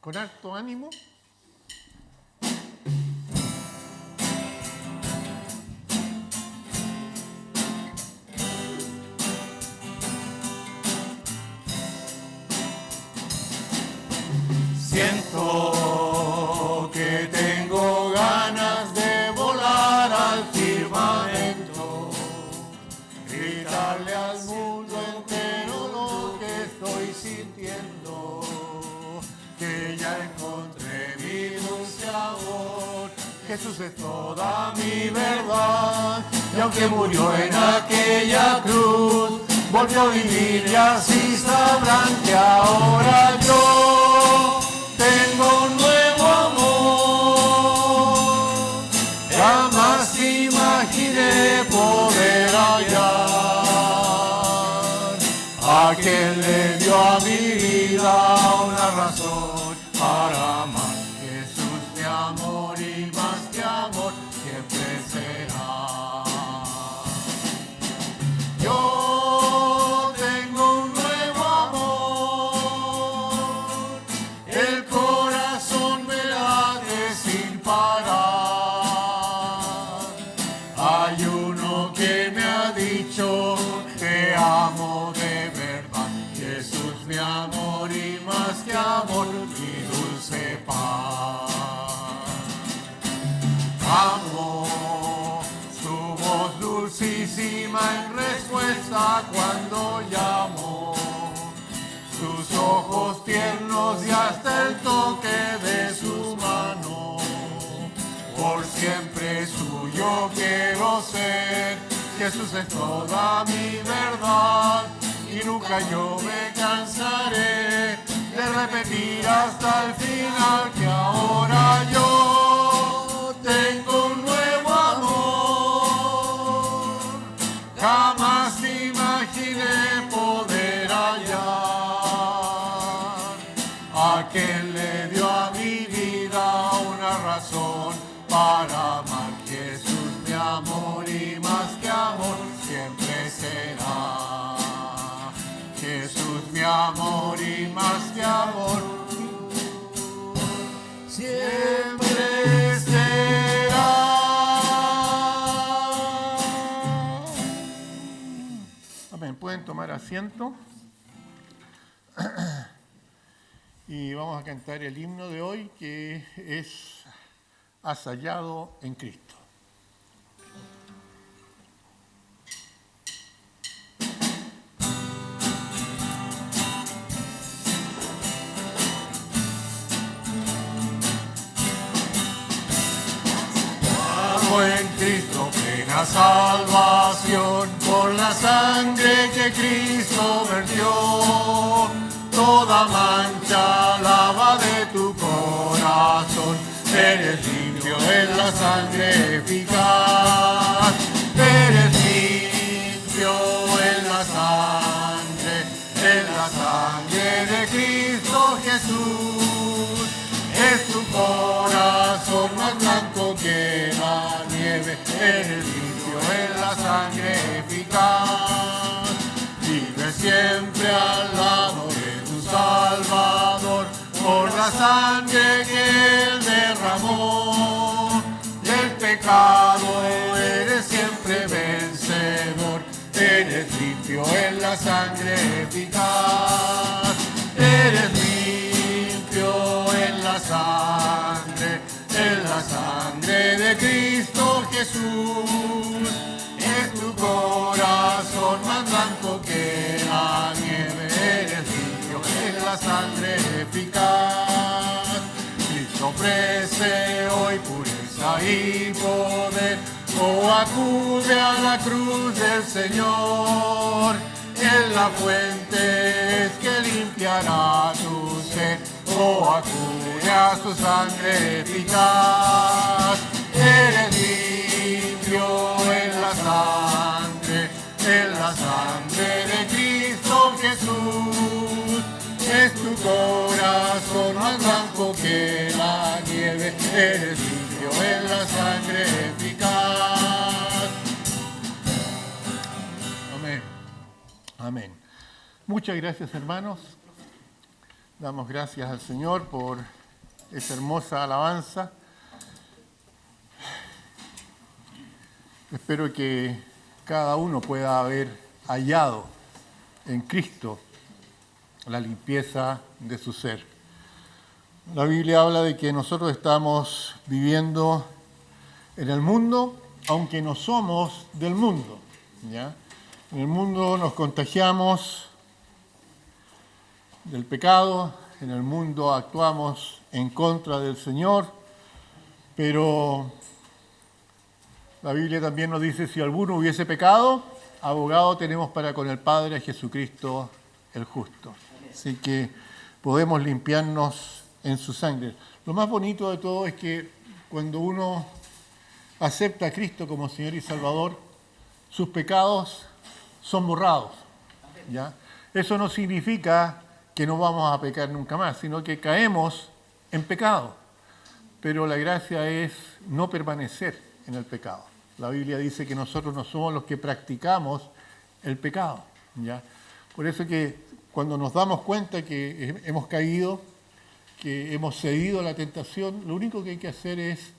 con harto ánimo. Siento que tengo ganas de volar al firmamento, gritarle al mundo entero lo que estoy sintiendo, que ya encontré mi dulce amor. Jesús es toda mi verdad, y aunque murió en aquella cruz, volvió a vivir y así sabrán que ahora yo tengo un nuevo amor. Jamás imaginé poder hallar a quien le dio a mi vida una razón para amar. Jesús mi amor y más que amor siempre será. Yo tengo un nuevo amor, el corazón me late sin parar. Hay uno que me ha dicho te amo de verdad. Jesús mi amor y más que amor, mi dulce paz. Amo su voz dulcísima en respuesta cuando llamo, sus ojos tiernos y hasta el toque de su mano. Por siempre suyo quiero ser, Jesús es toda mi verdad, y nunca yo me cansaré de repetir hasta el final que ahora yo tengo un nuevo amor. Jamás imaginé poder hallar a quien le dio a mi vida una razón para amar. Jesús mi amor y más que amor siempre será. Jesús mi amor y más que amor siempre será. Amén. Pueden tomar asiento. Y vamos a cantar el himno de hoy, que es Has hallado en Cristo. En Cristo plena salvación, por la sangre que Cristo vertió, toda mancha lava de tu corazón, eres limpio en la sangre eficaz, eres limpio en la sangre de Cristo Jesús. Es tu corazón más blanco que la nieve, eres limpio en la sangre eficaz. Vive siempre al lado de tu Salvador, por la sangre que Él derramó. Del pecado eres siempre vencedor, eres limpio en la sangre eficaz. Eres limpio en la sangre de Cristo Jesús. Es tu corazón más blanco que la nieve, eres limpio en la sangre eficaz. Cristo ofrece hoy pureza y poder, acude a la cruz del Señor. En la fuente es que limpiará tu sed, acude a su sangre eficaz. Eres limpio en la sangre de Cristo Jesús. Es tu corazón más blanco que la nieve, eres limpio en la sangre eficaz. Amén. Amén. Muchas gracias, hermanos. Damos gracias al Señor por esa hermosa alabanza. Espero que cada uno pueda haber hallado en Cristo la limpieza de su ser. La Biblia habla de que nosotros estamos viviendo en el mundo, aunque no somos del mundo, ¿ya? En el mundo nos contagiamos del pecado, en el mundo actuamos en contra del Señor, pero la Biblia también nos dice, si alguno hubiese pecado, abogado tenemos para con el Padre a Jesucristo el justo. Así que podemos limpiarnos en su sangre. Lo más bonito de todo es que cuando uno acepta a Cristo como Señor y Salvador, sus pecados son borrados, ¿ya? Eso no significa que no vamos a pecar nunca más, sino que caemos en pecado. Pero la gracia es no permanecer en el pecado. La Biblia dice que nosotros no somos los que practicamos el pecado, ¿ya? Por eso que cuando nos damos cuenta que hemos caído, que hemos cedido a la tentación, lo único que hay que hacer es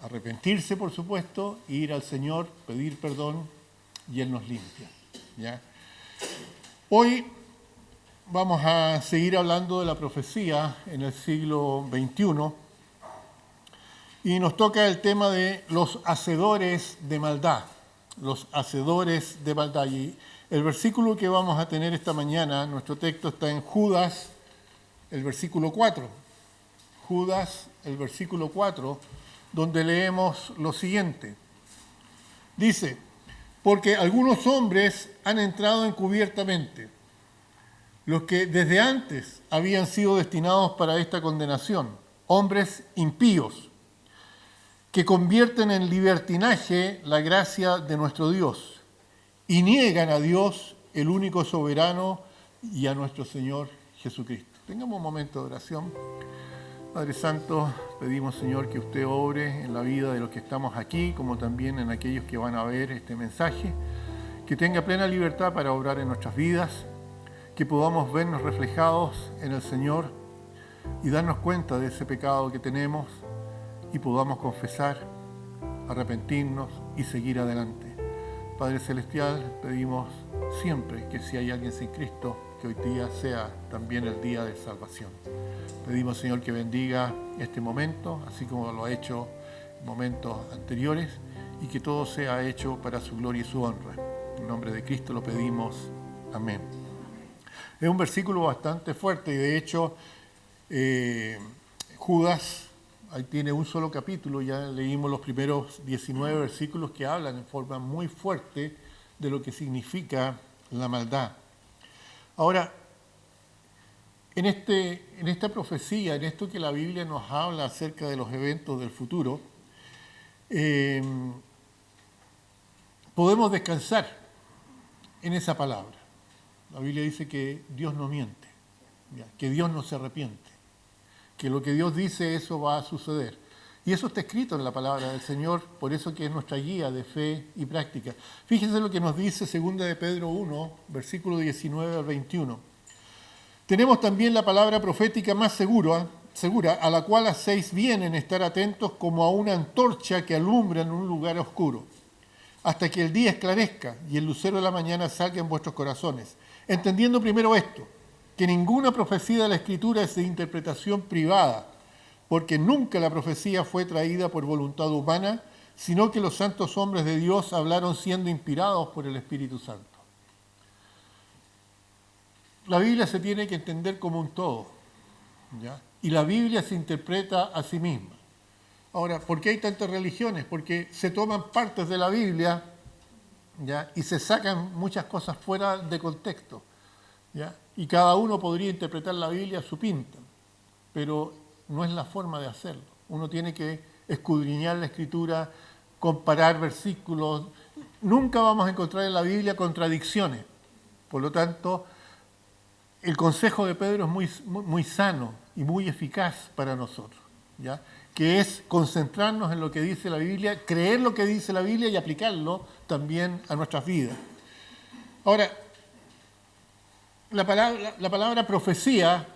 arrepentirse, por supuesto, ir al Señor, pedir perdón y Él nos limpia, ¿ya? Hoy vamos a seguir hablando de la profecía en el siglo XXI y nos toca el tema de los hacedores de maldad, los hacedores de maldad. Y el versículo que vamos a tener esta mañana, nuestro texto está en Judas, el versículo 4. Judas, el versículo 4, donde leemos lo siguiente. Dice, porque algunos hombres han entrado encubiertamente, los que desde antes habían sido destinados para esta condenación, hombres impíos, que convierten en libertinaje la gracia de nuestro Dios y niegan a Dios, el único soberano, y a nuestro Señor Jesucristo. Tengamos un momento de oración. Padre Santo, pedimos, Señor, que usted obre en la vida de los que estamos aquí, como también en aquellos que van a ver este mensaje, que tenga plena libertad para obrar en nuestras vidas, que podamos vernos reflejados en el Señor y darnos cuenta de ese pecado que tenemos y podamos confesar, arrepentirnos y seguir adelante. Padre Celestial, pedimos siempre que si hay alguien sin Cristo, que hoy día sea también el día de salvación. Pedimos, Señor, que bendiga este momento, así como lo ha hecho en momentos anteriores, y que todo sea hecho para su gloria y su honra. En nombre de Cristo lo pedimos. Amén. Es un versículo bastante fuerte y de hecho Judas ahí tiene un solo capítulo, ya leímos los primeros 19 versículos que hablan en forma muy fuerte de lo que significa la maldad. Ahora, en esta profecía, en esto que la Biblia nos habla acerca de los eventos del futuro, podemos descansar en esa palabra. La Biblia dice que Dios no miente, ¿ya? Que Dios no se arrepiente, que lo que Dios dice, eso va a suceder. Y eso está escrito en la palabra del Señor, por eso que es nuestra guía de fe y práctica. Fíjense lo que nos dice 2 de Pedro 1, versículo 19 al 21. Tenemos también la palabra profética más segura, a la cual hacéis bien en estar atentos como a una antorcha que alumbra en un lugar oscuro, hasta que el día esclarezca y el lucero de la mañana salga en vuestros corazones. Entendiendo primero esto, que ninguna profecía de la Escritura es de interpretación privada, porque nunca la profecía fue traída por voluntad humana, sino que los santos hombres de Dios hablaron siendo inspirados por el Espíritu Santo. La Biblia se tiene que entender como un todo, ¿ya? Y la Biblia se interpreta a sí misma. Ahora, ¿por qué hay tantas religiones? Porque se toman partes de la Biblia, ¿ya? Y se sacan muchas cosas fuera de contexto, ¿ya? Y cada uno podría interpretar la Biblia a su pinta, pero no es la forma de hacerlo. Uno tiene que escudriñar la Escritura, comparar versículos. Nunca vamos a encontrar en la Biblia contradicciones. Por lo tanto, el consejo de Pedro es muy sano y muy eficaz para nosotros, ¿ya? Que es concentrarnos en lo que dice la Biblia, creer lo que dice la Biblia y aplicarlo también a nuestras vidas. Ahora, la palabra profecía,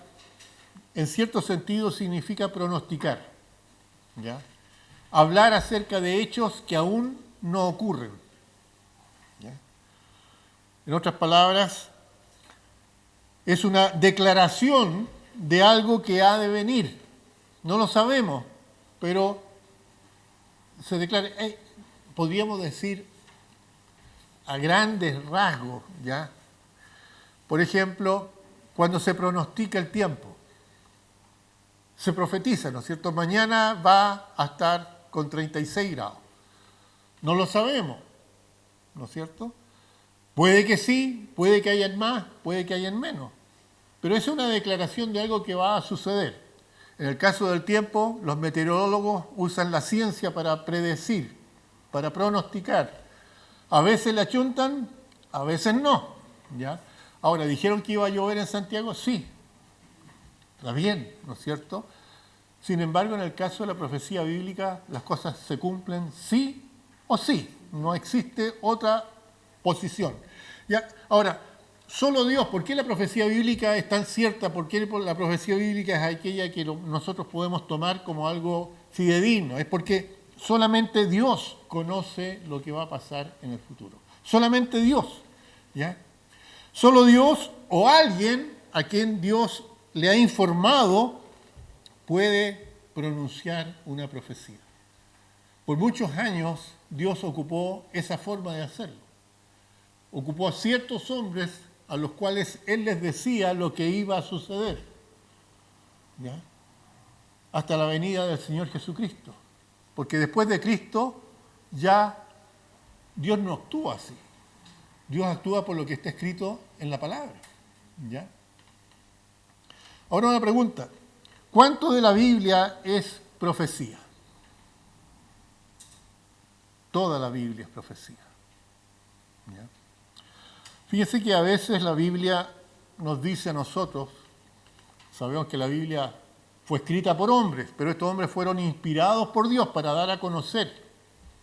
en cierto sentido significa pronosticar, ¿ya? Hablar acerca de hechos que aún no ocurren, ¿ya? En otras palabras, es una declaración de algo que ha de venir. No lo sabemos, pero se declara, podríamos decir a grandes rasgos, ¿ya? Por ejemplo, cuando se pronostica el tiempo, se profetiza, ¿no es cierto? Mañana va a estar con 36 grados. No lo sabemos, ¿no es cierto? Puede que sí, puede que hayan más, puede que hayan menos. Pero es una declaración de algo que va a suceder. En el caso del tiempo, los meteorólogos usan la ciencia para predecir, para pronosticar. A veces le achuntan, a veces no, ¿ya? Ahora, ¿dijeron que iba a llover en Santiago? Sí. Está bien, ¿no es cierto? Sin embargo, en el caso de la profecía bíblica, las cosas se cumplen sí o sí. No existe otra posición. ¿Ya? Ahora, solo Dios, ¿por qué la profecía bíblica es tan cierta? ¿Por qué la profecía bíblica es aquella que nosotros podemos tomar como algo fidedigno? Es porque solamente Dios conoce lo que va a pasar en el futuro. Solamente Dios, ¿ya? Solo Dios o alguien a quien Dios le ha informado puede pronunciar una profecía. Por muchos años Dios ocupó esa forma de hacerlo. Ocupó a ciertos hombres a los cuales Él les decía lo que iba a suceder, ¿ya? Hasta la venida del Señor Jesucristo. Porque después de Cristo ya Dios no actúa así. Dios actúa por lo que está escrito en la palabra, ¿ya? Ahora una pregunta. ¿Cuánto de la Biblia es profecía? Toda la Biblia es profecía, ¿ya? Fíjense que a veces la Biblia nos dice a nosotros, sabemos que la Biblia fue escrita por hombres, pero estos hombres fueron inspirados por Dios para dar a conocer,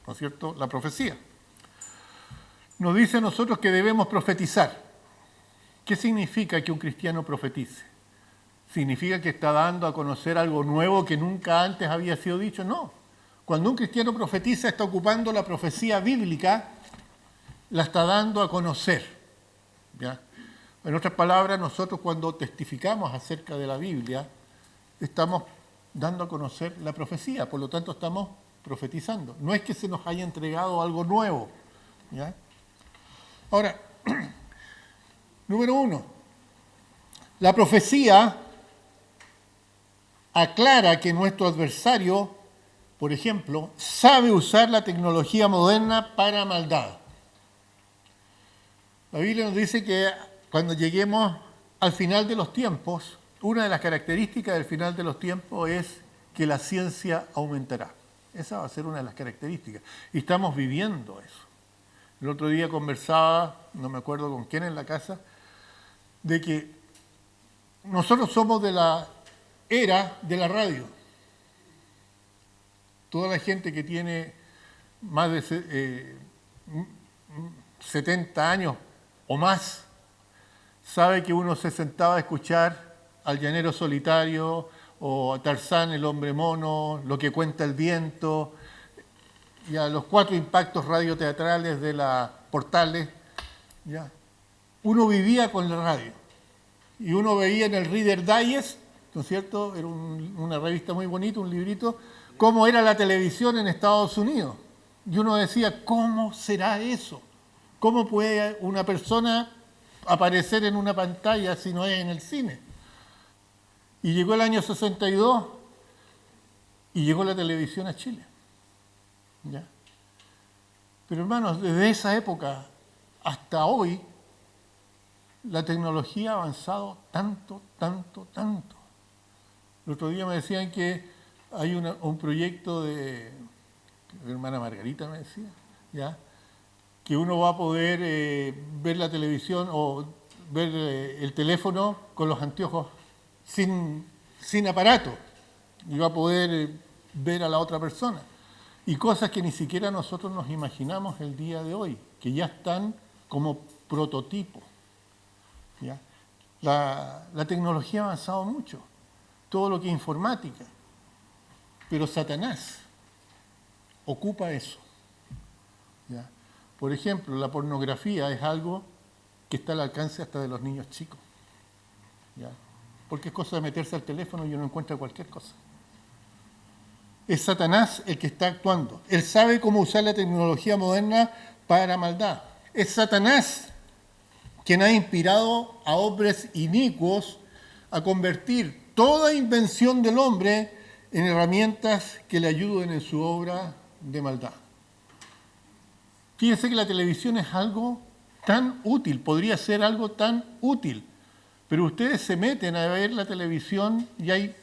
¿no es cierto?, la profecía. Nos dice a nosotros que debemos profetizar. ¿Qué significa que un cristiano profetice? ¿Significa que está dando a conocer algo nuevo que nunca antes había sido dicho? No. Cuando un cristiano profetiza, está ocupando la profecía bíblica, la está dando a conocer, ¿ya? En otras palabras, nosotros cuando testificamos acerca de la Biblia, estamos dando a conocer la profecía, por lo tanto estamos profetizando. No es que se nos haya entregado algo nuevo, ¿ya? Ahora, número 1, la profecía aclara que nuestro adversario, por ejemplo, sabe usar la tecnología moderna para maldad. La Biblia nos dice que cuando lleguemos al final de los tiempos, una de las características del final de los tiempos es que la ciencia aumentará. Esa va a ser una de las características. Y estamos viviendo eso. El otro día conversaba, no me acuerdo con quién en la casa, de que nosotros somos de la era de la radio. Toda la gente que tiene más de 70 años o más sabe que uno se sentaba a escuchar al Llanero Solitario o a Tarzán, el hombre mono, Lo que cuenta el viento, y a los 4 impactos radioteatrales de las portales, ¿ya? Uno vivía con la radio y uno veía en el Reader Digest, ¿no es cierto? Era una revista muy bonita, un librito, cómo era la televisión en Estados Unidos. Y uno decía, ¿cómo será eso? ¿Cómo puede una persona aparecer en una pantalla si no es en el cine? Y llegó el año 62 y llegó la televisión a Chile, ¿ya? Pero hermanos, desde esa época hasta hoy, la tecnología ha avanzado tanto, tanto, tanto. El otro día me decían que hay un proyecto de, mi hermana Margarita me decía, ¿ya?, que uno va a poder ver la televisión o ver el teléfono con los anteojos sin aparato, y va a poder ver a la otra persona. Y cosas que ni siquiera nosotros nos imaginamos el día de hoy, que ya están como prototipos, ¿ya? La tecnología ha avanzado mucho. todo lo que es informática. Pero Satanás ocupa eso. ¿Ya? Por ejemplo, la pornografía es algo que está al alcance hasta de los niños chicos. ¿Ya? Porque es cosa de meterse al teléfono y uno encuentra cualquier cosa. Es Satanás el que está actuando. Él sabe cómo usar la tecnología moderna para maldad. Es Satanás quien ha inspirado a hombres inicuos a convertir toda invención del hombre en herramientas que le ayuden en su obra de maldad. Fíjense que la televisión es algo tan útil, podría ser algo tan útil, pero ustedes se meten a ver la televisión y hay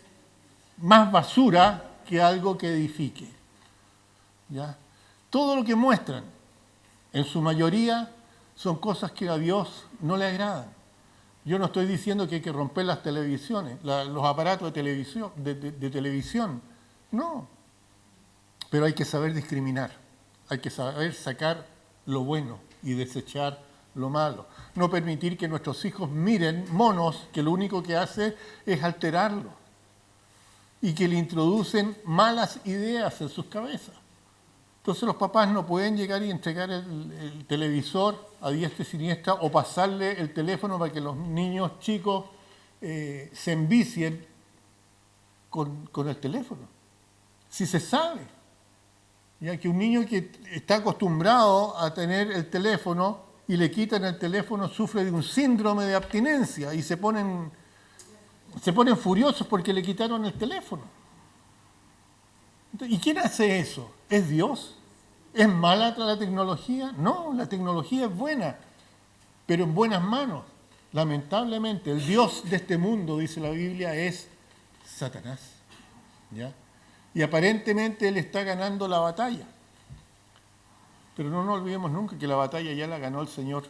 más basura que algo que edifique. ¿Ya? Todo lo que muestran, en su mayoría, son cosas que a Dios no le agradan. Yo no estoy diciendo que hay que romper las televisiones, los aparatos de televisión. No. Pero hay que saber discriminar. Hay que saber sacar lo bueno y desechar lo malo. No permitir que nuestros hijos miren monos que lo único que hace es alterarlo y que le introducen malas ideas en sus cabezas. Entonces los papás no pueden llegar y entregar el televisor a diestra y siniestra o pasarle el teléfono para que los niños chicos se envicien con el teléfono. Si se sabe, ya que un niño que está acostumbrado a tener el teléfono y le quitan el teléfono sufre de un síndrome de abstinencia y se ponen furiosos porque le quitaron el teléfono. ¿Y quién hace eso? ¿Es Dios? ¿Es mala la tecnología? No, la tecnología es buena, pero en buenas manos. Lamentablemente, el Dios de este mundo, dice la Biblia, es Satanás. ¿Ya? Y aparentemente él está ganando la batalla. Pero no nos olvidemos nunca que la batalla ya la ganó el Señor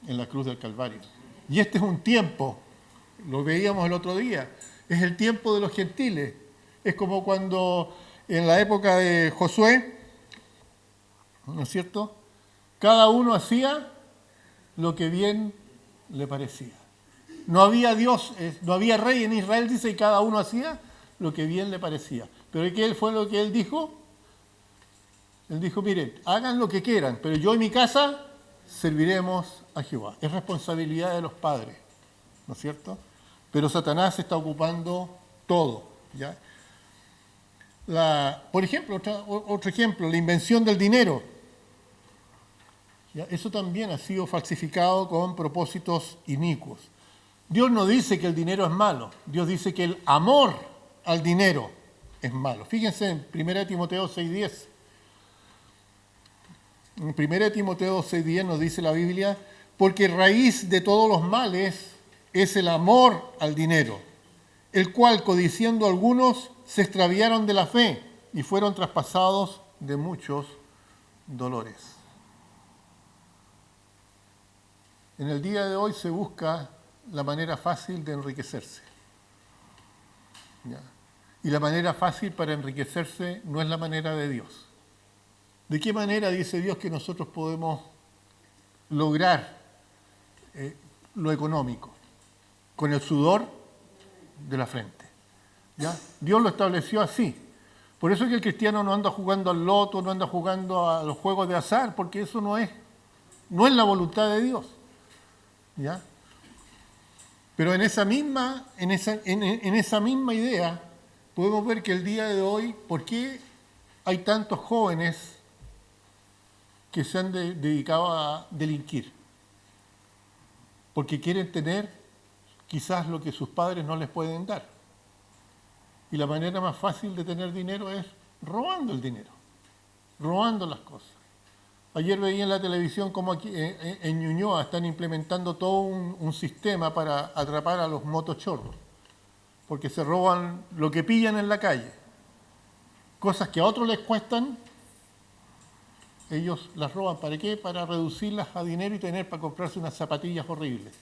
en la cruz del Calvario. Y este es un tiempo, lo veíamos el otro día, es el tiempo de los gentiles. Es como cuando en la época de Josué, ¿no es cierto? Cada uno hacía lo que bien le parecía. No había Dios, no había rey en Israel, dice, y cada uno hacía lo que bien le parecía. Pero ¿qué fue lo que él dijo? Él dijo, miren, hagan lo que quieran, pero yo y mi casa serviremos a Jehová. Es responsabilidad de los padres, ¿no es cierto? Pero Satanás está ocupando todo, ¿ya? Por ejemplo, otro ejemplo, la invención del dinero. ¿Ya? Eso también ha sido falsificado con propósitos inicuos. Dios no dice que el dinero es malo, Dios dice que el amor al dinero es malo. Fíjense en 1 Timoteo 6:10. En 1 Timoteo 6:10 nos dice la Biblia, porque raíz de todos los males es el amor al dinero, el cual, codiciando algunos, se extraviaron de la fe y fueron traspasados de muchos dolores. En el día de hoy se busca la manera fácil de enriquecerse. ¿Ya? Y la manera fácil para enriquecerse no es la manera de Dios. ¿De qué manera dice Dios que nosotros podemos lograr lo económico? Con el sudor de la frente. ¿Ya? Dios lo estableció así. Por eso es que el cristiano no anda jugando al loto, no anda jugando a los juegos de azar, porque eso no es la voluntad de Dios. ¿Ya? Pero en esa misma idea podemos ver que el día de hoy, ¿por qué hay tantos jóvenes que se han dedicado a delinquir? Porque quieren tener quizás lo que sus padres no les pueden dar. Y la manera más fácil de tener dinero es robando el dinero, robando las cosas. Ayer veía en la televisión cómo aquí en Ñuñoa están implementando todo un sistema para atrapar a los motochorros, porque se roban lo que pillan en la calle. Cosas que a otros les cuestan, ellos las roban. ¿Para qué? Para reducirlas a dinero y tener para comprarse unas zapatillas horribles.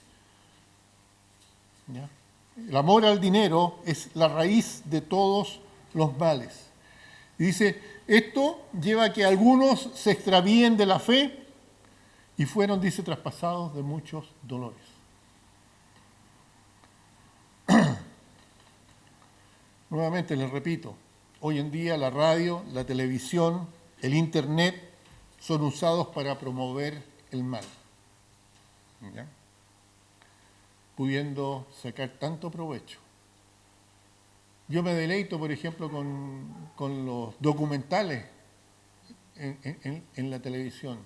¿Ya? El amor al dinero es la raíz de todos los males. Y dice, esto lleva a que algunos se extravíen de la fe y fueron, dice, traspasados de muchos dolores. Nuevamente les repito, hoy en día la radio, la televisión, el internet son usados para promover el mal, ¿ya? Pudiendo sacar tanto provecho. Yo me deleito, por ejemplo, con los documentales en la televisión,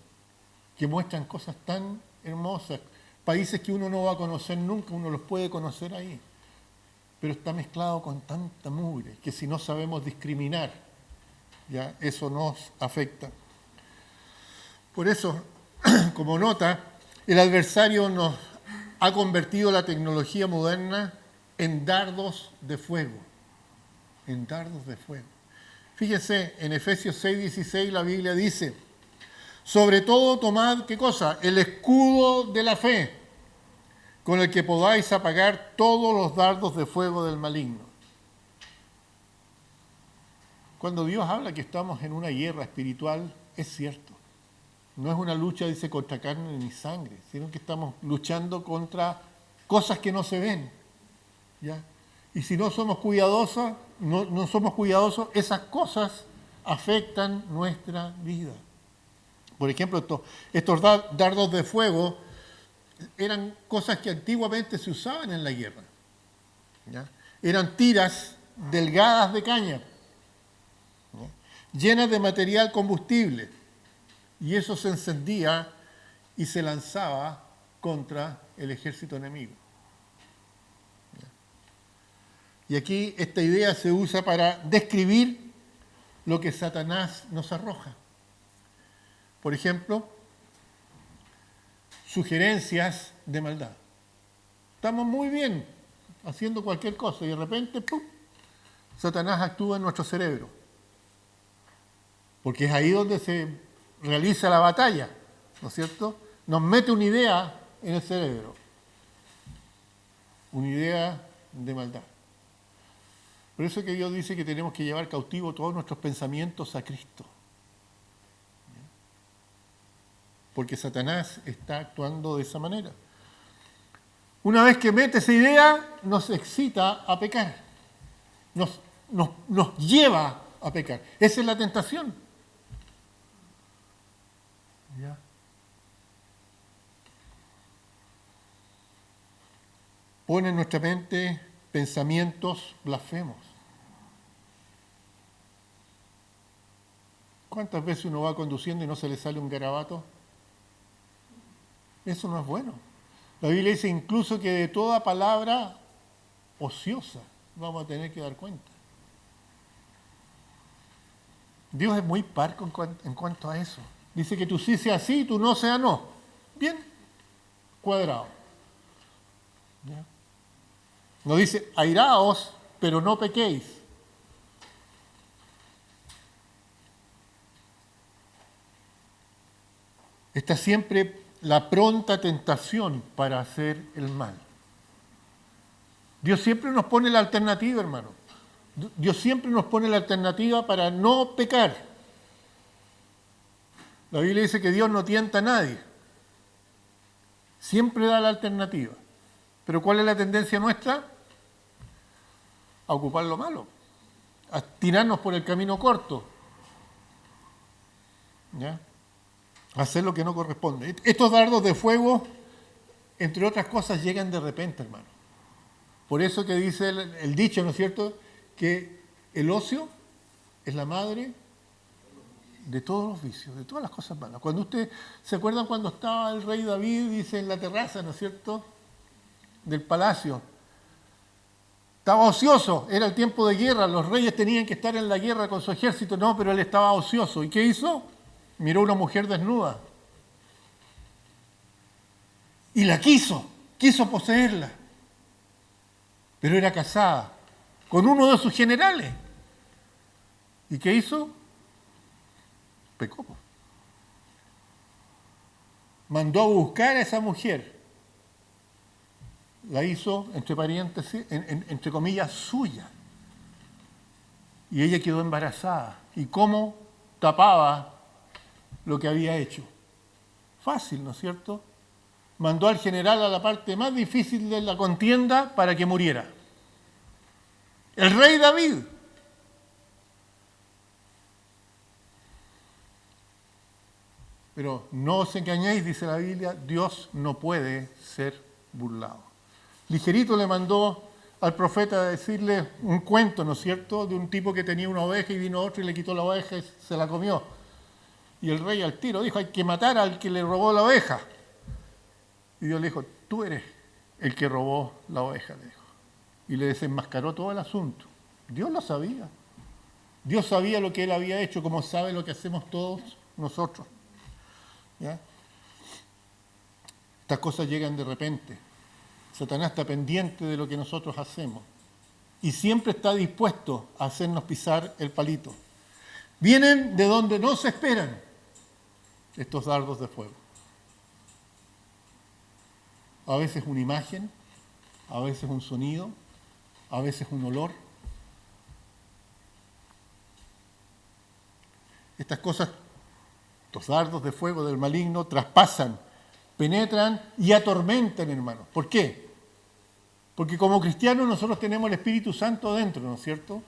que muestran cosas tan hermosas, países que uno no va a conocer nunca, uno los puede conocer ahí, pero está mezclado con tanta mugre que si no sabemos discriminar, ya eso nos afecta. Por eso, como nota, el adversario nos ha convertido la tecnología moderna en dardos de fuego, en dardos de fuego. Fíjense, en Efesios 6:16 la Biblia dice, sobre todo tomad, ¿qué cosa? El escudo de la fe, con el que podáis apagar todos los dardos de fuego del maligno. Cuando Dios habla que estamos en una guerra espiritual, es cierto. No es una lucha, dice, contra carne ni sangre, sino que estamos luchando contra cosas que no se ven, ¿ya? Y si no somos cuidadosos, no somos cuidadosos, esas cosas afectan nuestra vida. Por ejemplo, estos dardos de fuego eran cosas que antiguamente se usaban en la guerra, ¿ya? Eran tiras delgadas de caña, ¿ya? Llenas de material combustible, y eso se encendía y se lanzaba contra el ejército enemigo. Y aquí esta idea se usa para describir lo que Satanás nos arroja. Por ejemplo, sugerencias de maldad. Estamos muy bien haciendo cualquier cosa y de repente, ¡pum!, Satanás actúa en nuestro cerebro. Porque es ahí donde se realiza la batalla, ¿no es cierto? Nos mete una idea en el cerebro. Una idea de maldad. Por eso que Dios dice que tenemos que llevar cautivo todos nuestros pensamientos a Cristo. Porque Satanás está actuando de esa manera. Una vez que mete esa idea, nos excita a pecar. Nos lleva a pecar. Esa es la tentación. ¿Ya? Pone en nuestra mente pensamientos blasfemos. ¿Cuántas veces uno va conduciendo y no se le sale un garabato? Eso no es bueno. La Biblia dice incluso que de toda palabra ociosa vamos a tener que dar cuenta. Dios es muy parco en cuanto a eso. Dice que tú sí sea sí, tú no sea no. Bien, cuadrado. ¿Ya? No dice airaos, pero no pequéis. Está siempre la pronta tentación para hacer el mal. Dios siempre nos pone la alternativa, hermano. Dios siempre nos pone la alternativa para no pecar. La Biblia dice que Dios no tienta a nadie. Siempre da la alternativa. Pero ¿cuál es la tendencia nuestra? A ocupar lo malo. A tirarnos por el camino corto. ¿Ya? Hacer lo que no corresponde. Estos dardos de fuego, entre otras cosas, llegan de repente, hermano. Por eso que dice el dicho, ¿no es cierto?, que el ocio es la madre de todos los vicios, de todas las cosas malas. Cuando usted se acuerdan cuando estaba el rey David, dice, en la terraza, ¿no es cierto?, del palacio. Estaba ocioso, era el tiempo de guerra, los reyes tenían que estar en la guerra con su ejército, no, pero él estaba ocioso. ¿Y qué hizo? Miró a una mujer desnuda y la quiso poseerla, pero era casada con uno de sus generales. ¿Y qué hizo? Pecó. Mandó a buscar a esa mujer, la hizo, entre paréntesis, entre comillas, suya, y ella quedó embarazada. ¿Y cómo tapaba lo que había hecho? Fácil, ¿no es cierto? Mandó al general a la parte más difícil de la contienda para que muriera. el rey David. Pero no os engañéis, dice la Biblia, Dios no puede ser burlado. Ligerito le mandó al profeta a decirle un cuento, ¿no es cierto?, de un tipo que tenía una oveja y vino otro y le quitó la oveja y se la comió. Y el rey al tiro dijo, hay que matar al que le robó la oveja. Y Dios le dijo, tú eres el que robó la oveja, le dijo. Y le desenmascaró todo el asunto. Dios lo sabía. Dios sabía lo que él había hecho, como sabe lo que hacemos todos nosotros. ¿Ya? Estas cosas llegan de repente. Satanás está pendiente de lo que nosotros hacemos y siempre está dispuesto a hacernos pisar el palito. Vienen de donde no se esperan estos dardos de fuego. A veces una imagen, a veces un sonido, a veces un olor. Estas cosas, estos dardos de fuego del maligno, traspasan, penetran y atormentan, hermanos. ¿Por qué? Porque como cristianos nosotros tenemos el Espíritu Santo dentro, ¿no es cierto?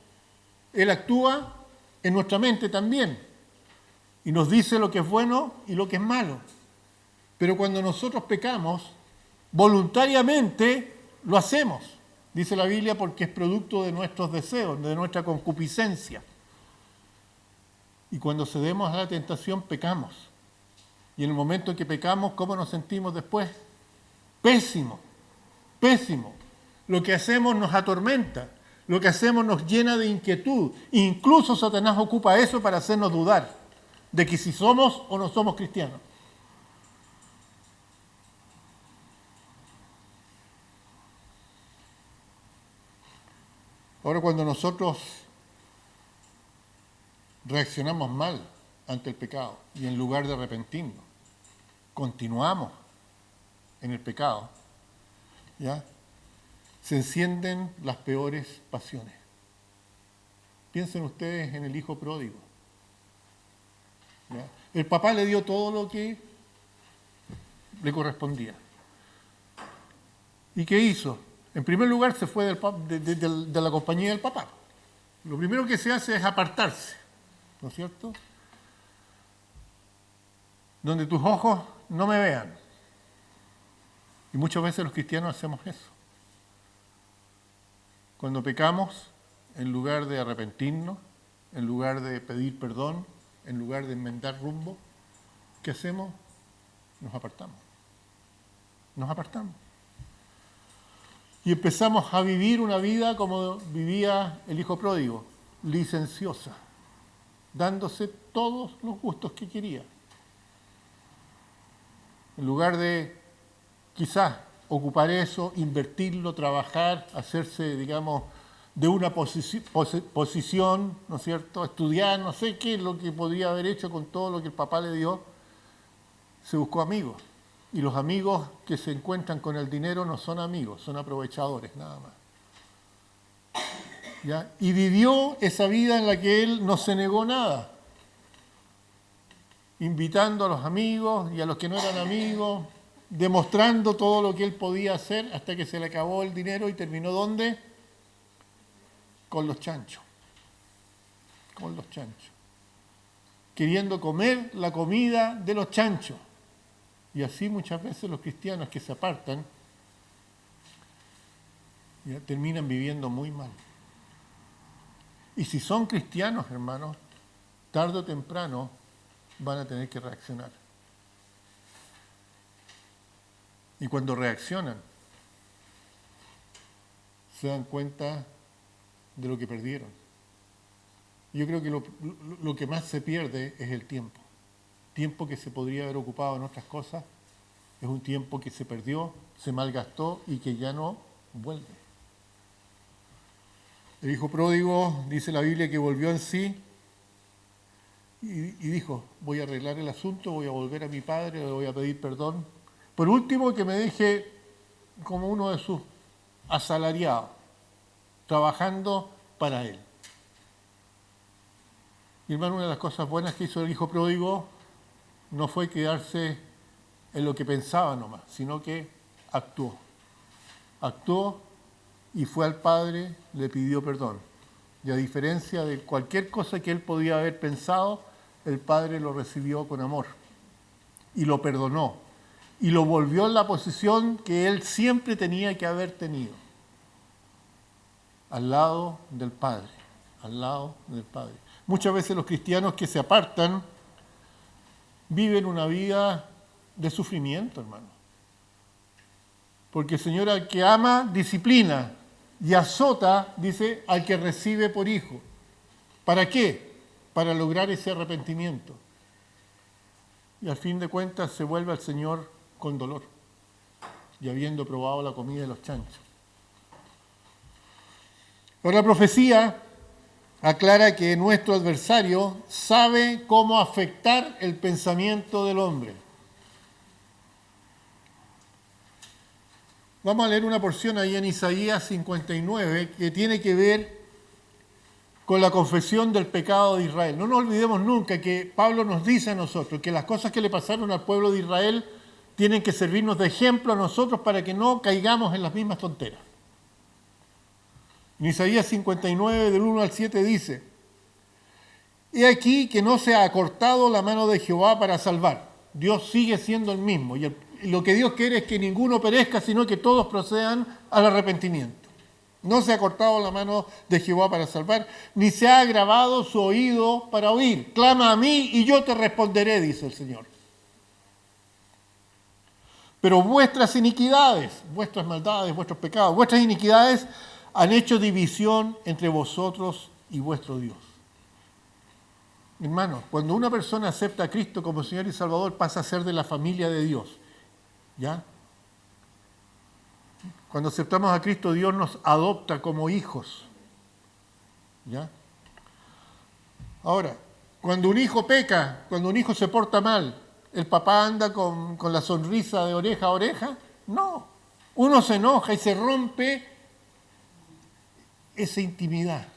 Él actúa en nuestra mente también y nos dice lo que es bueno y lo que es malo. Pero cuando nosotros pecamos, voluntariamente lo hacemos, dice la Biblia, porque es producto de nuestros deseos, de nuestra concupiscencia. Y cuando cedemos a la tentación, pecamos. Y en el momento en que pecamos, ¿cómo nos sentimos después? Pésimo, pésimo. Lo que hacemos nos atormenta, lo que hacemos nos llena de inquietud. Incluso Satanás ocupa eso para hacernos dudar de que si somos o no somos cristianos. Ahora, cuando nosotros reaccionamos mal ante el pecado y en lugar de arrepentirnos, continuamos en el pecado, ¿ya? Se encienden las peores pasiones. Piensen ustedes en el hijo pródigo, ¿ya? El papá le dio todo lo que le correspondía. ¿Y qué hizo? En primer lugar, se fue de la compañía del papá. Lo primero que se hace es apartarse, ¿no es cierto? Donde tus ojos no me vean. Y muchas veces los cristianos hacemos eso. Cuando pecamos, en lugar de arrepentirnos, en lugar de pedir perdón, en lugar de enmendar rumbo, ¿qué hacemos? Nos apartamos. Nos apartamos. Y empezamos a vivir una vida como vivía el hijo pródigo, licenciosa, dándose todos los gustos que quería. En lugar de quizás ocupar eso, invertirlo, trabajar, hacerse, digamos, de una posición, ¿no es cierto?, estudiar, no sé qué es lo que podría haber hecho con todo lo que el papá le dio, se buscó amigos. Y los amigos que se encuentran con el dinero no son amigos, son aprovechadores, nada más. ¿Ya? Y vivió esa vida en la que él no se negó nada, invitando a los amigos y a los que no eran amigos, demostrando todo lo que él podía hacer hasta que se le acabó el dinero y terminó ¿dónde? Con los chanchos. Con los chanchos. Queriendo comer la comida de los chanchos. Y así muchas veces los cristianos que se apartan ya terminan viviendo muy mal. Y si son cristianos, hermanos, tarde o temprano van a tener que reaccionar. Y cuando reaccionan, se dan cuenta de lo que perdieron. Yo creo que lo que más se pierde es el tiempo. Tiempo que se podría haber ocupado en otras cosas, es un tiempo que se perdió, se malgastó y que ya no vuelve. El hijo pródigo, dice la Biblia, que volvió en sí y dijo, voy a arreglar el asunto, voy a volver a mi padre, le voy a pedir perdón. Por último, que me deje como uno de sus asalariados, trabajando para él. Y hermano, una de las cosas buenas que hizo el hijo pródigo no fue quedarse en lo que pensaba nomás, sino que actuó. Actuó y fue al Padre, le pidió perdón. Y a diferencia de cualquier cosa que él podía haber pensado, el Padre lo recibió con amor y lo perdonó y lo volvió en la posición que él siempre tenía que haber tenido, al lado del Padre, al lado del Padre. Muchas veces los cristianos que se apartan viven una vida de sufrimiento, hermano. Porque el Señor al que ama, disciplina y azota, dice, al que recibe por hijo. ¿Para qué? Para lograr ese arrepentimiento. Y al fin de cuentas se vuelve al Señor con dolor y habiendo probado la comida de los chanchos. Ahora la profecía aclara que nuestro adversario sabe cómo afectar el pensamiento del hombre. Vamos a leer una porción ahí en Isaías 59 que tiene que ver con la confesión del pecado de Israel. No nos olvidemos nunca que Pablo nos dice a nosotros que las cosas que le pasaron al pueblo de Israel tienen que servirnos de ejemplo a nosotros para que no caigamos en las mismas tonteras. En Isaías 59, del 1 al 7 dice: He aquí que no se ha acortado la mano de Jehová para salvar. Dios sigue siendo el mismo. Y lo que Dios quiere es que ninguno perezca, sino que todos procedan al arrepentimiento. No se ha cortado la mano de Jehová para salvar, ni se ha agravado su oído para oír. Clama a mí y yo te responderé, dice el Señor. Pero vuestras iniquidades, vuestras maldades, vuestros pecados, vuestras iniquidades han hecho división entre vosotros y vuestro Dios. Hermanos, cuando una persona acepta a Cristo como Señor y Salvador, pasa a ser de la familia de Dios. ¿Ya? Cuando aceptamos a Cristo, Dios nos adopta como hijos. ¿Ya? Ahora, cuando un hijo peca, cuando un hijo se porta mal, ¿el papá anda con la sonrisa de oreja a oreja? No. Uno se enoja y se rompe esa intimidad.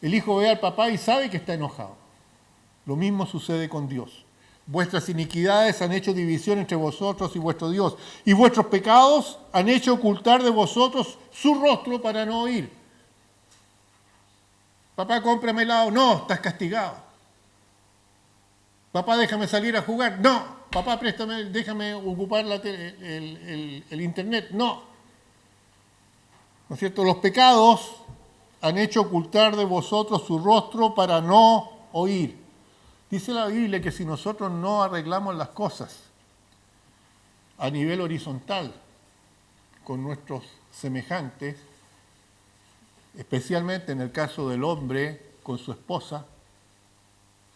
El hijo ve al papá y sabe que está enojado. Lo mismo sucede con Dios. Vuestras iniquidades han hecho división entre vosotros y vuestro Dios, y vuestros pecados han hecho ocultar de vosotros su rostro para no oír. Papá, cómprame helado. No, estás castigado. Papá, déjame salir a jugar. No. Papá, préstame, déjame ocupar el internet. No. ¿No es cierto? Los pecados han hecho ocultar de vosotros su rostro para no oír. Dice la Biblia que si nosotros no arreglamos las cosas a nivel horizontal con nuestros semejantes, especialmente en el caso del hombre con su esposa,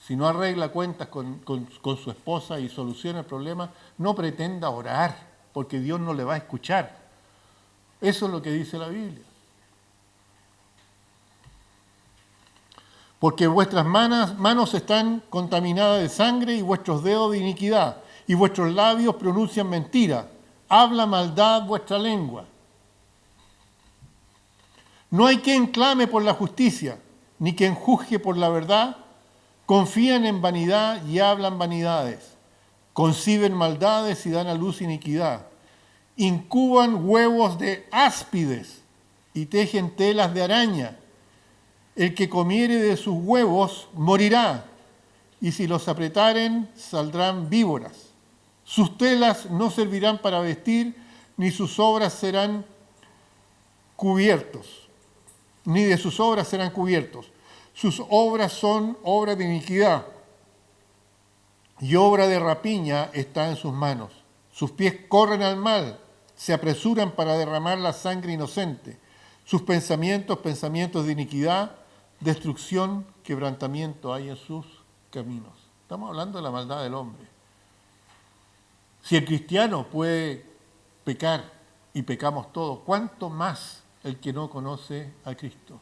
si no arregla cuentas con su esposa y soluciona el problema, no pretenda orar, porque Dios no le va a escuchar. Eso es lo que dice la Biblia. Porque vuestras manos están contaminadas de sangre y vuestros dedos de iniquidad, y vuestros labios pronuncian mentira. Habla maldad vuestra lengua. No hay quien clame por la justicia, ni quien juzgue por la verdad. Confían en vanidad y hablan vanidades. Conciben maldades y dan a luz iniquidad. Incuban huevos de áspides y tejen telas de araña. El que comiere de sus huevos morirá, y si los apretaren saldrán víboras. Sus telas no servirán para vestir, ni sus obras serán cubiertos, ni de sus obras serán cubiertos. Sus obras son obra de iniquidad, y obra de rapiña está en sus manos. Sus pies corren al mal, se apresuran para derramar la sangre inocente. Sus pensamientos, pensamientos de iniquidad, destrucción, quebrantamiento hay en sus caminos. Estamos hablando de la maldad del hombre. Si el cristiano puede pecar y pecamos todos, ¿cuánto más el que no conoce a Cristo?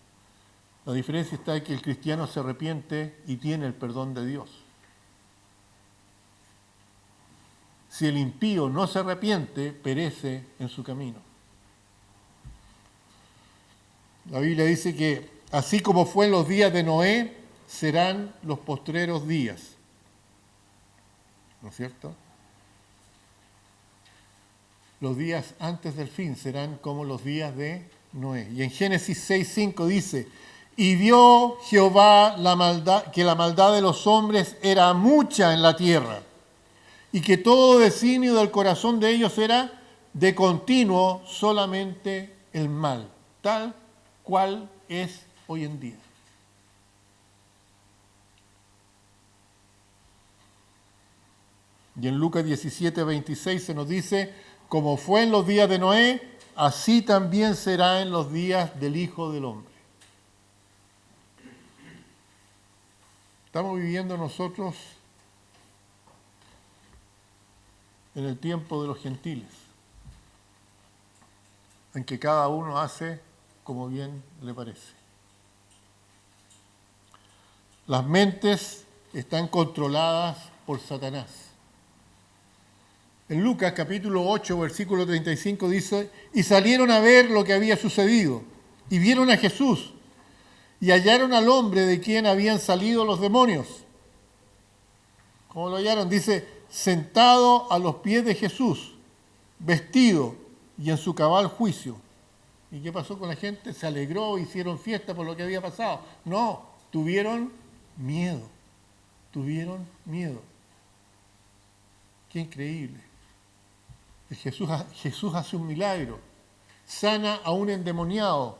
La diferencia está en que el cristiano se arrepiente y tiene el perdón de Dios. Si el impío no se arrepiente, perece en su camino. La Biblia dice que así como fue en los días de Noé, serán los postreros días. ¿No es cierto? los días antes del fin serán como los días de Noé. Y en Génesis 6:5 dice, y vio Jehová que la maldad de los hombres era mucha en la tierra, y que todo designio del corazón de ellos era de continuo solamente el mal, tal cual es hoy en día. Y en Lucas 17:26 se nos dice, como fue en los días de Noé, así también será en los días del Hijo del Hombre. Estamos viviendo nosotros en el tiempo de los gentiles, en que cada uno hace como bien le parece. Las mentes están controladas por Satanás. En Lucas capítulo 8, versículo 35 dice, y salieron a ver lo que había sucedido, y vieron a Jesús, y hallaron al hombre de quien habían salido los demonios. ¿Cómo lo hallaron? Dice, sentado a los pies de Jesús, vestido y en su cabal juicio. ¿Y qué pasó con la gente? Se alegró, hicieron fiesta por lo que había pasado. No, tuvieron miedo. Tuvieron miedo. Qué increíble. Jesús hace un milagro. Sana a un endemoniado.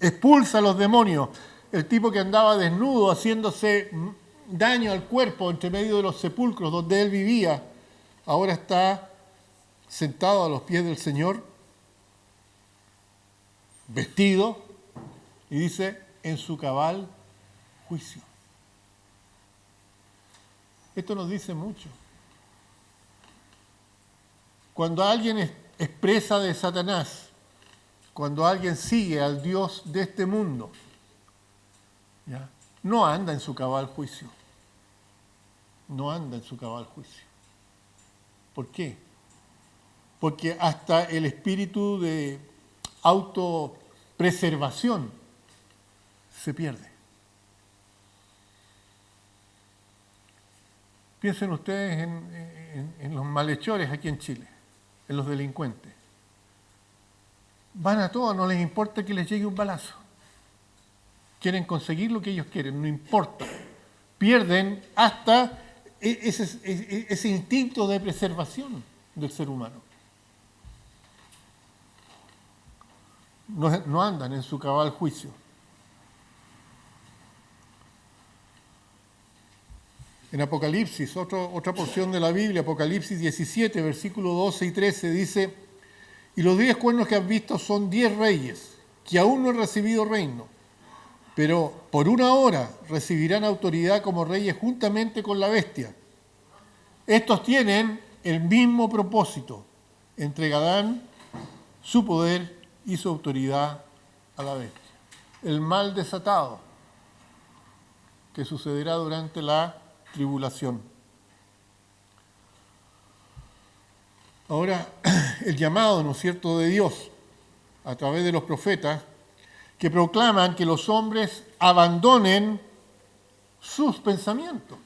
Expulsa a los demonios. El tipo que andaba desnudo haciéndose daño al cuerpo entre medio de los sepulcros donde él vivía, ahora está sentado a los pies del Señor, vestido, y dice, en su cabal juicio. Esto nos dice mucho. Cuando alguien expresa de Satanás, cuando alguien sigue al Dios de este mundo, ¿ya?, no anda en su cabal juicio. No anda en su cabal juicio. ¿Por qué? Porque hasta el espíritu de autopreservación se pierde. Piensen ustedes en los malhechores aquí en Chile, en los delincuentes. Van a todos, no les importa que les llegue un balazo. Quieren conseguir lo que ellos quieren, no importa. Pierden hasta ese instinto de preservación del ser humano. No andan en su cabal juicio. En Apocalipsis, otra porción de la Biblia, Apocalipsis 17, versículos 12 y 13, dice, y los 10 cuernos que has visto son 10 reyes, que aún no han recibido reino, pero por una hora recibirán autoridad como reyes juntamente con la bestia. Estos tienen el mismo propósito, entregarán su poder y su autoridad a la bestia. El mal desatado que sucederá durante la tribulación. Ahora, el llamado, ¿no es cierto?, de Dios a través de los profetas que proclaman que los hombres abandonen sus pensamientos.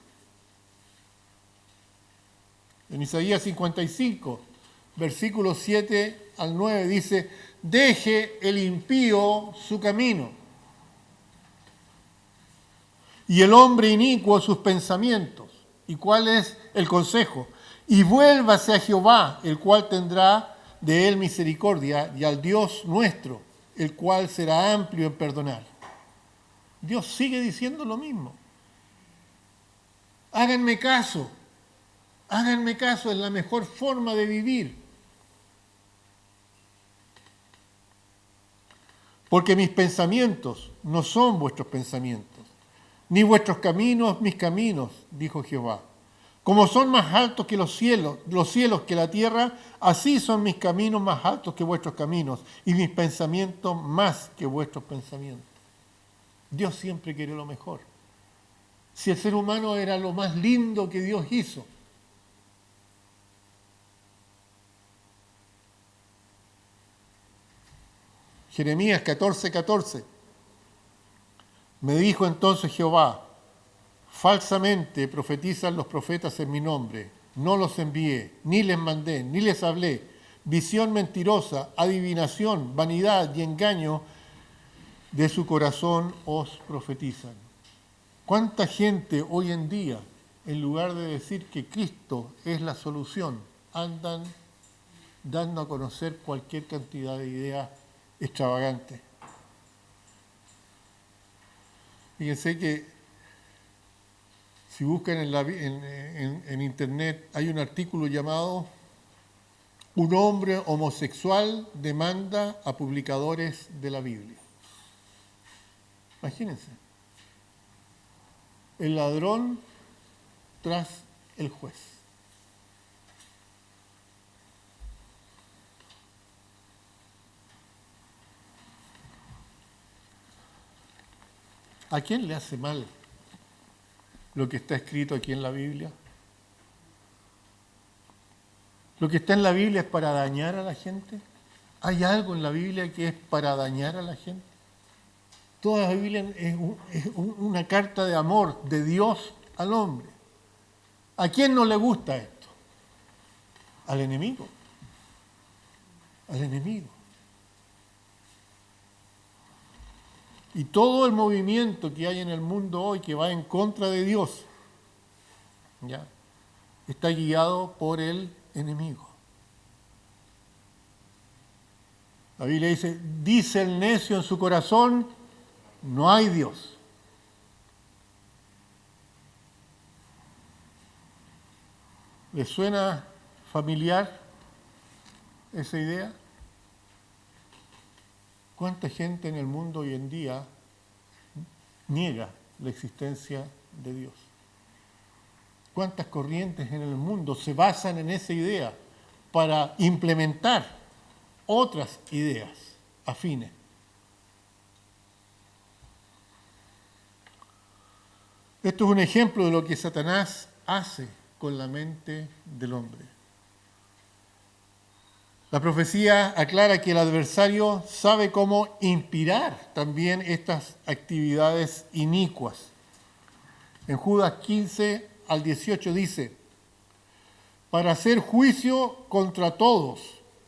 En Isaías 55, versículos 7 al 9 dice, deje el impío su camino y el hombre inicuo sus pensamientos. ¿Y cuál es el consejo? Y vuélvase a Jehová, el cual tendrá de él misericordia, y al Dios nuestro, el cual será amplio en perdonar. Dios sigue diciendo lo mismo. Háganme caso, es la mejor forma de vivir. Porque mis pensamientos no son vuestros pensamientos, ni vuestros caminos mis caminos, dijo Jehová. Como son más altos que los cielos que la tierra, así son mis caminos más altos que vuestros caminos, y mis pensamientos más que vuestros pensamientos. Dios siempre quiere lo mejor. Si el ser humano era lo más lindo que Dios hizo, Jeremías 14:14. Me dijo entonces Jehová, falsamente profetizan los profetas en mi nombre. No los envié, ni les mandé, ni les hablé. visión mentirosa, adivinación, vanidad y engaño de su corazón os profetizan. ¿Cuánta gente hoy en día, en lugar de decir que Cristo es la solución, andan dando a conocer cualquier cantidad de ideas extravagantes? Fíjense que si buscan en internet, hay un artículo llamado "Un hombre homosexual demanda a publicadores de la Biblia". Imagínense. El ladrón tras el juez. ¿A quién le hace mal lo que está escrito aquí en la Biblia? ¿Lo que está en la Biblia es para dañar a la gente? ¿Hay algo en la Biblia que es para dañar a la gente? Toda la Biblia es una carta de amor de Dios al hombre. ¿A quién no le gusta esto? Al enemigo. Al enemigo. Y todo el movimiento que hay en el mundo hoy que va en contra de Dios, ¿ya?, está guiado por el enemigo. La Biblia dice el necio en su corazón, no hay Dios. ¿Les suena familiar esa idea? ¿Cuánta gente en el mundo hoy en día niega la existencia de Dios? ¿Cuántas corrientes en el mundo se basan en esa idea para implementar otras ideas afines? Esto es un ejemplo de lo que Satanás hace con la mente del hombre. La profecía aclara que el adversario sabe cómo inspirar también estas actividades inicuas. En Judas 15 al 18 dice: para hacer juicio contra todos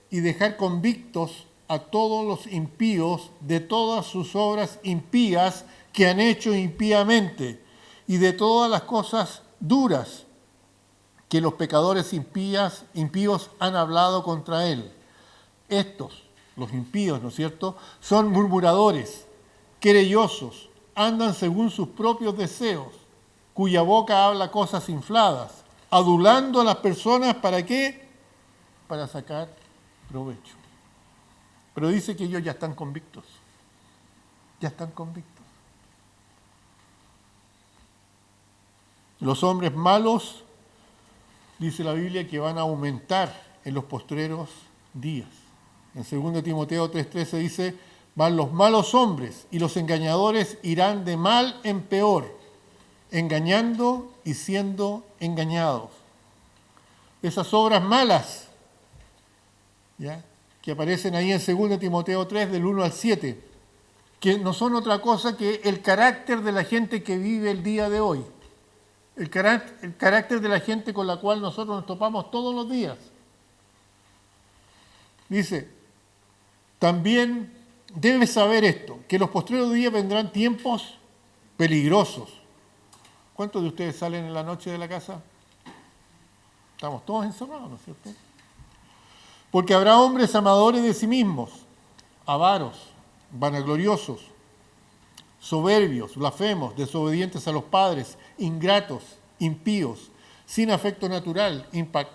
y dejar convictos a todos los impíos de todas sus obras impías que han hecho impíamente y de todas las cosas duras que los pecadores impíos han hablado contra él. Estos, los impíos, ¿no es cierto?, son murmuradores, querellosos, andan según sus propios deseos, cuya boca habla cosas infladas, adulando a las personas, ¿para qué? Para sacar provecho. Pero dice que ellos ya están convictos. Ya están convictos. Los hombres malos, dice la Biblia, que van a aumentar en los postreros días. En 2 Timoteo 3:13 dice: van los malos hombres y los engañadores irán de mal en peor, engañando y siendo engañados. Esas obras malas, ¿ya?, que aparecen ahí en 2 Timoteo 3, del 1 al 7, que no son otra cosa que el carácter de la gente que vive el día de hoy. El carácter de la gente con la cual nosotros nos topamos todos los días. Dice: también debes saber esto, que en los postreros días vendrán tiempos peligrosos. ¿Cuántos de ustedes salen en la noche de la casa? Estamos todos encerrados, ¿no es cierto? Porque habrá hombres amadores de sí mismos, avaros, vanagloriosos, soberbios, blasfemos, desobedientes a los padres, ingratos, impíos, sin afecto natural,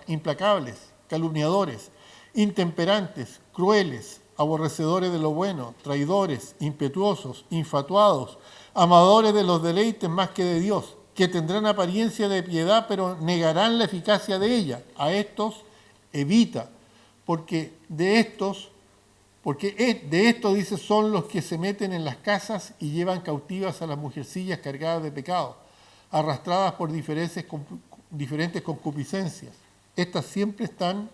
implacables, calumniadores, intemperantes, crueles, aborrecedores de lo bueno, traidores, impetuosos, infatuados, amadores de los deleites más que de Dios, que tendrán apariencia de piedad, pero negarán la eficacia de ella. A estos evita, porque de estos, dice, son los que se meten en las casas y llevan cautivas a las mujercillas cargadas de pecado, arrastradas por diferentes concupiscencias. Estas siempre están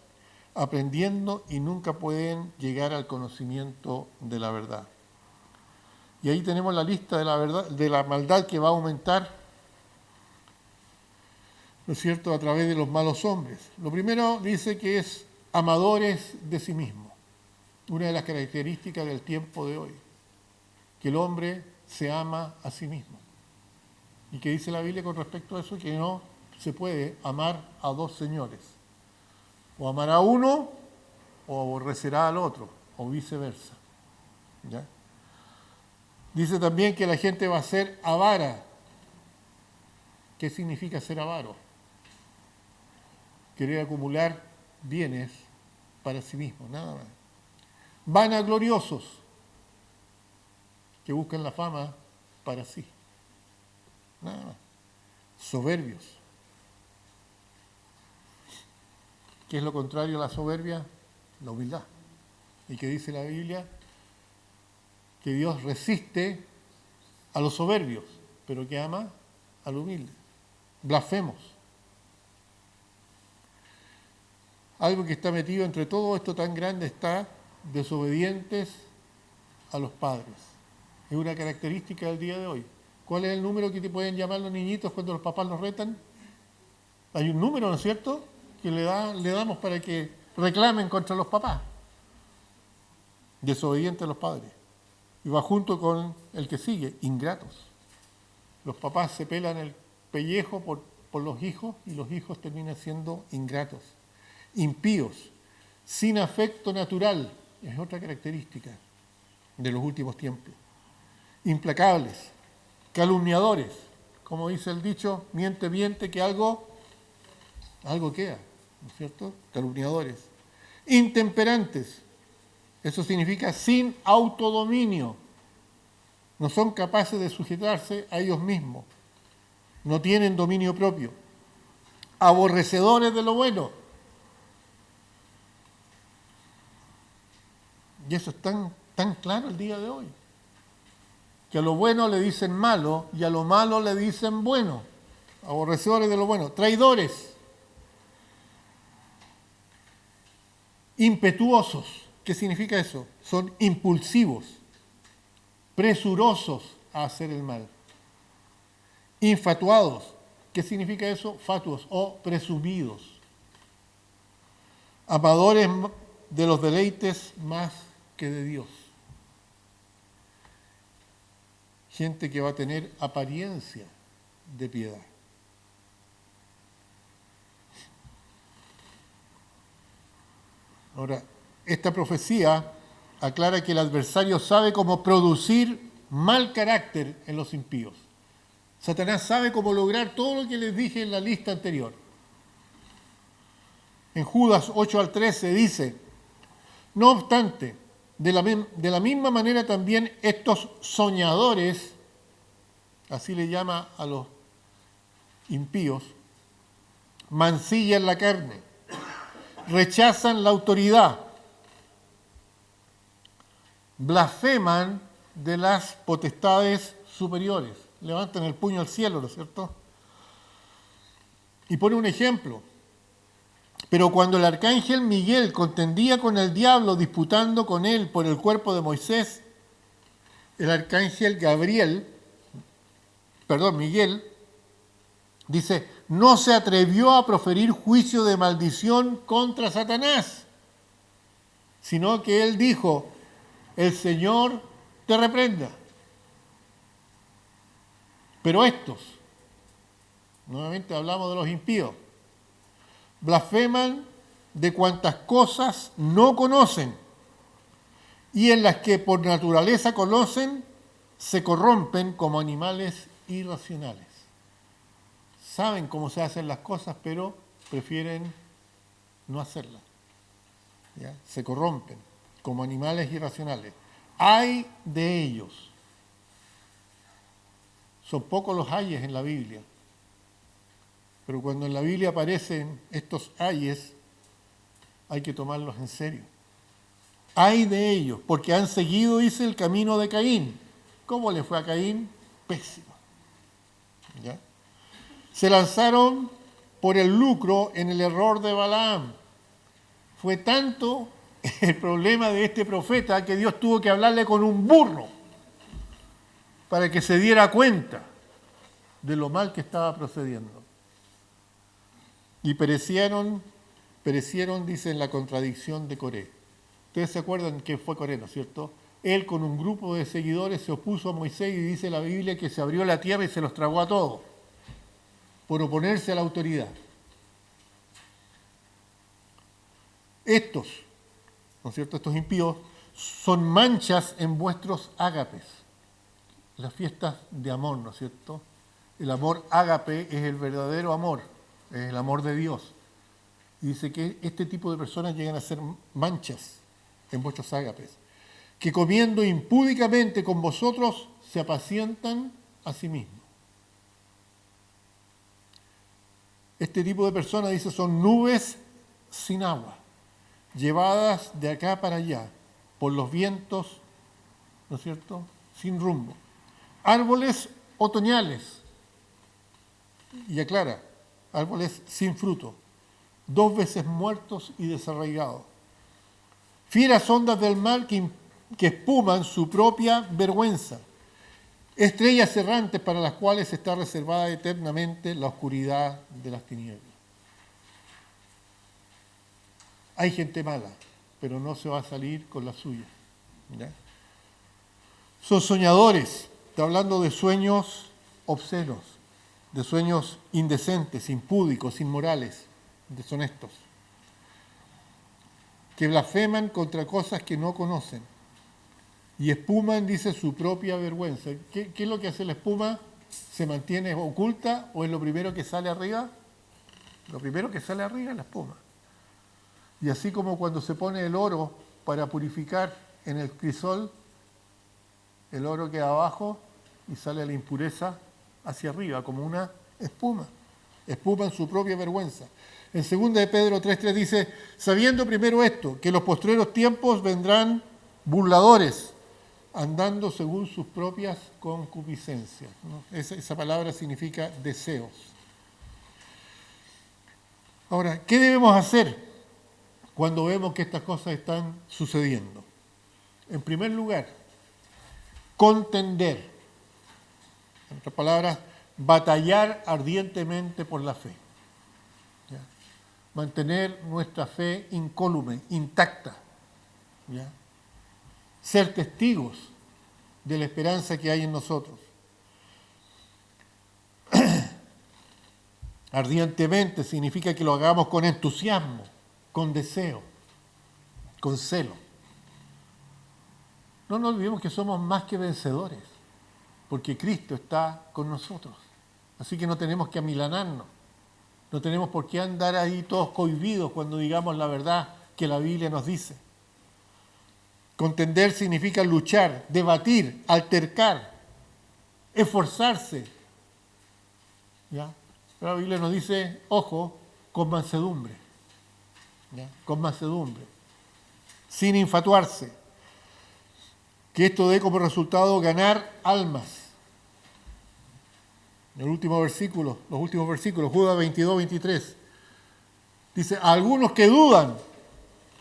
aprendiendo y nunca pueden llegar al conocimiento de la verdad. Y ahí tenemos la lista de la verdad, de la maldad que va a aumentar, ¿no es cierto?, a través de los malos hombres. Lo primero dice que es amadores de sí mismos. Una de las características del tiempo de hoy, que el hombre se ama a sí mismo. ¿Y qué dice la Biblia con respecto a eso? Que no se puede amar a dos señores. O amará a uno o aborrecerá al otro, o viceversa. ¿Ya? Dice también que la gente va a ser avara. ¿Qué significa ser avaro? Querer acumular bienes para sí mismo, nada más. Vanagloriosos, que buscan la fama para sí, nada más. Soberbios. ¿Qué es lo contrario a la soberbia? La humildad. ¿Y qué dice la Biblia? Que Dios resiste a los soberbios, pero que ama al humilde. Blasfemos. Algo que está metido entre todo esto tan grande está desobedientes a los padres. Es una característica del día de hoy. ¿Cuál es el número que te pueden llamar los niñitos cuando los papás los retan? Hay un número, ¿no es cierto?, que le damos para que reclamen contra los papás. Desobedientes a los padres. Y va junto con el que sigue, ingratos. Los papás se pelan el pellejo por los hijos y los hijos terminan siendo ingratos. Impíos, sin afecto natural, es otra característica de los últimos tiempos. Implacables, calumniadores, como dice el dicho, miente, miente, que algo queda, ¿no es cierto? Calumniadores. Intemperantes, eso significa sin autodominio, no son capaces de sujetarse a ellos mismos, no tienen dominio propio. Aborrecedores de lo bueno. Y eso es tan claro el día de hoy. Que a lo bueno le dicen malo y a lo malo le dicen bueno. Aborrecedores de lo bueno. Traidores. Impetuosos. ¿Qué significa eso? Son impulsivos. Presurosos a hacer el mal. Infatuados. ¿Qué significa eso? Fatuos o presumidos. Amadores de los deleites más que de Dios. Gente que va a tener apariencia de piedad. Ahora, esta profecía aclara que el adversario sabe cómo producir mal carácter en los impíos. Satanás sabe cómo lograr todo lo que les dije en la lista anterior. En Judas 8 al 13 dice: no obstante, de la misma manera también estos soñadores, así le llama a los impíos, mancillan la carne, rechazan la autoridad, blasfeman de las potestades superiores. Levantan el puño al cielo, ¿no es cierto? Y pone un ejemplo. Pero cuando el arcángel Miguel contendía con el diablo, disputando con él por el cuerpo de Moisés, el arcángel Miguel, dice, no se atrevió a proferir juicio de maldición contra Satanás, sino que él dijo, el Señor te reprenda. Pero estos, nuevamente hablamos de los impíos, blasfeman de cuantas cosas no conocen y en las que por naturaleza conocen, se corrompen como animales irracionales. Saben cómo se hacen las cosas, pero prefieren no hacerlas. ¿Ya? Se corrompen como animales irracionales. Ay de ellos. Son pocos los ayes en la Biblia. Pero cuando en la Biblia aparecen estos ayes, hay que tomarlos en serio. Ay de ellos, porque han seguido, dice, el camino de Caín. ¿Cómo le fue a Caín? Pésimo. ¿Ya? Se lanzaron por el lucro en el error de Balaam. Fue tanto el problema de este profeta que Dios tuvo que hablarle con un burro para que se diera cuenta de lo mal que estaba procediendo. Y perecieron perecieron, dice, en la contradicción de Coré. Ustedes se acuerdan que fue Coré, ¿no es cierto? Él con un grupo de seguidores se opuso a Moisés y dice la Biblia que se abrió la tierra y se los tragó a todos por oponerse a la autoridad. Estos, ¿no es cierto? Estos impíos son manchas en vuestros ágapes. Las fiestas de amor, ¿no es cierto? El amor ágape es el verdadero amor, es el amor de Dios. Y dice que este tipo de personas llegan a ser manchas en vuestros ágapes, que comiendo impúdicamente con vosotros se apacientan a sí mismos. Este tipo de personas, dice, son nubes sin agua, llevadas de acá para allá por los vientos, ¿no es cierto?, sin rumbo. Árboles otoñales, y aclara, árboles sin fruto, 2 veces muertos y desarraigados. Fieras ondas del mar que espuman su propia vergüenza. Estrellas errantes para las cuales está reservada eternamente la oscuridad de las tinieblas. Hay gente mala, pero no se va a salir con la suya. ¿Ya? Son soñadores, está hablando de sueños obscenos, de sueños indecentes, impúdicos, inmorales, deshonestos, que blasfeman contra cosas que no conocen y espuman, dice, su propia vergüenza. ¿Qué es lo que hace la espuma? ¿Se mantiene oculta o es lo primero que sale arriba? Lo primero que sale arriba es la espuma. Y así como cuando se pone el oro para purificar en el crisol, el oro queda abajo y sale la impureza hacia arriba, como una espuma. Espuman su propia vergüenza. En 2 de Pedro 3:3 dice, sabiendo primero esto, que en los postreros tiempos vendrán burladores, andando según sus propias concupiscencias, ¿no? Esa palabra significa deseos. Ahora, ¿qué debemos hacer cuando vemos que estas cosas están sucediendo? En primer lugar, contender. En otras palabras, batallar ardientemente por la fe. ¿Ya? Mantener nuestra fe incólume, intacta. ¿Ya? Ser testigos de la esperanza que hay en nosotros. Ardientemente significa que lo hagamos con entusiasmo, con deseo, con celo. No nos olvidemos que somos más que vencedores, porque Cristo está con nosotros. Así que no tenemos que amilanarnos, no tenemos por qué andar ahí todos cohibidos cuando digamos la verdad que la Biblia nos dice. Contender significa luchar, debatir, altercar, esforzarse. ¿Ya? La Biblia nos dice, ojo, con mansedumbre. ¿Ya? Con mansedumbre. Sin infatuarse. Que esto dé como resultado ganar almas. El último versículo, los últimos versículos, Judas 22-23. Dice, a algunos que dudan,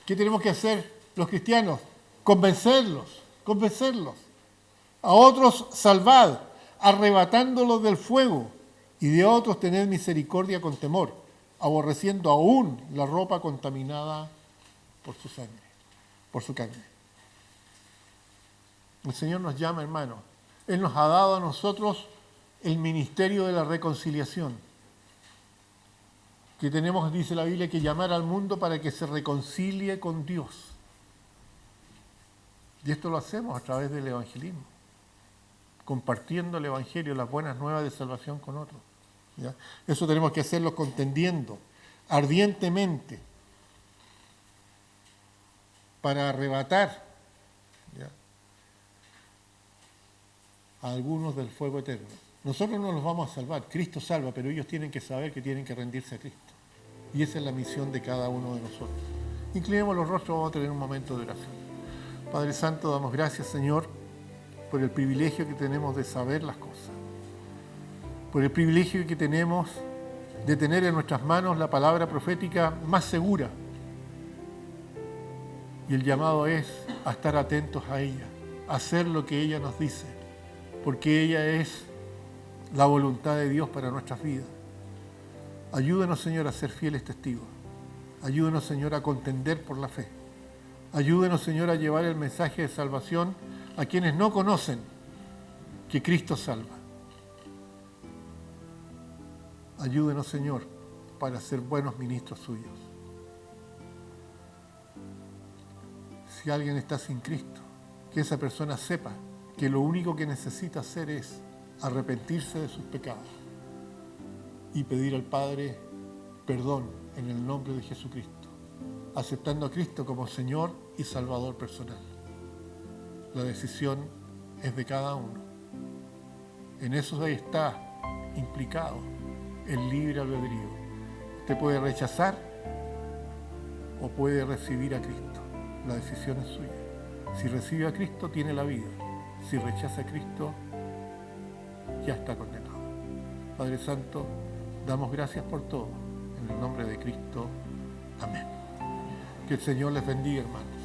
¿qué tenemos que hacer los cristianos? Convencerlos. A otros salvad, arrebatándolos del fuego, y de otros tened misericordia con temor, aborreciendo aún la ropa contaminada por su sangre, por su carne. El Señor nos llama, hermano. Él nos ha dado a nosotros el ministerio de la reconciliación, que tenemos, dice la Biblia, que llamar al mundo para que se reconcilie con Dios. Y esto lo hacemos a través del evangelismo, compartiendo el evangelio, las buenas nuevas de salvación con otros. ¿Ya? Eso tenemos que hacerlo contendiendo ardientemente para arrebatar, ¿ya?, a algunos del fuego eterno. Nosotros no los vamos a salvar, Cristo salva, pero ellos tienen que saber que tienen que rendirse a Cristo. Y esa es la misión de cada uno de nosotros. Inclinemos los rostros, vamos a tener un momento de oración. Padre Santo, damos gracias, Señor, por el privilegio que tenemos de saber las cosas, por el privilegio que tenemos de tener en nuestras manos la palabra profética más segura. Y el llamado es a estar atentos a ella, a hacer lo que ella nos dice, porque ella es la voluntad de Dios para nuestras vidas. Ayúdanos, Señor, a ser fieles testigos. Ayúdenos, Señor, a contender por la fe. Ayúdenos, Señor, a llevar el mensaje de salvación a quienes no conocen que Cristo salva. Ayúdenos, Señor, para ser buenos ministros suyos. Si alguien está sin Cristo, que esa persona sepa que lo único que necesita hacer es arrepentirse de sus pecados y pedir al Padre perdón en el nombre de Jesucristo, aceptando a Cristo como Señor y Salvador personal. La decisión es de cada uno. En eso ahí está implicado el libre albedrío. Usted puede rechazar o puede recibir a Cristo. La decisión es suya. Si recibe a Cristo, tiene la vida. Si rechaza a Cristo, ya está condenado. Padre Santo, damos gracias por todo. En el nombre de Cristo. Amén. Que el Señor les bendiga, hermanos.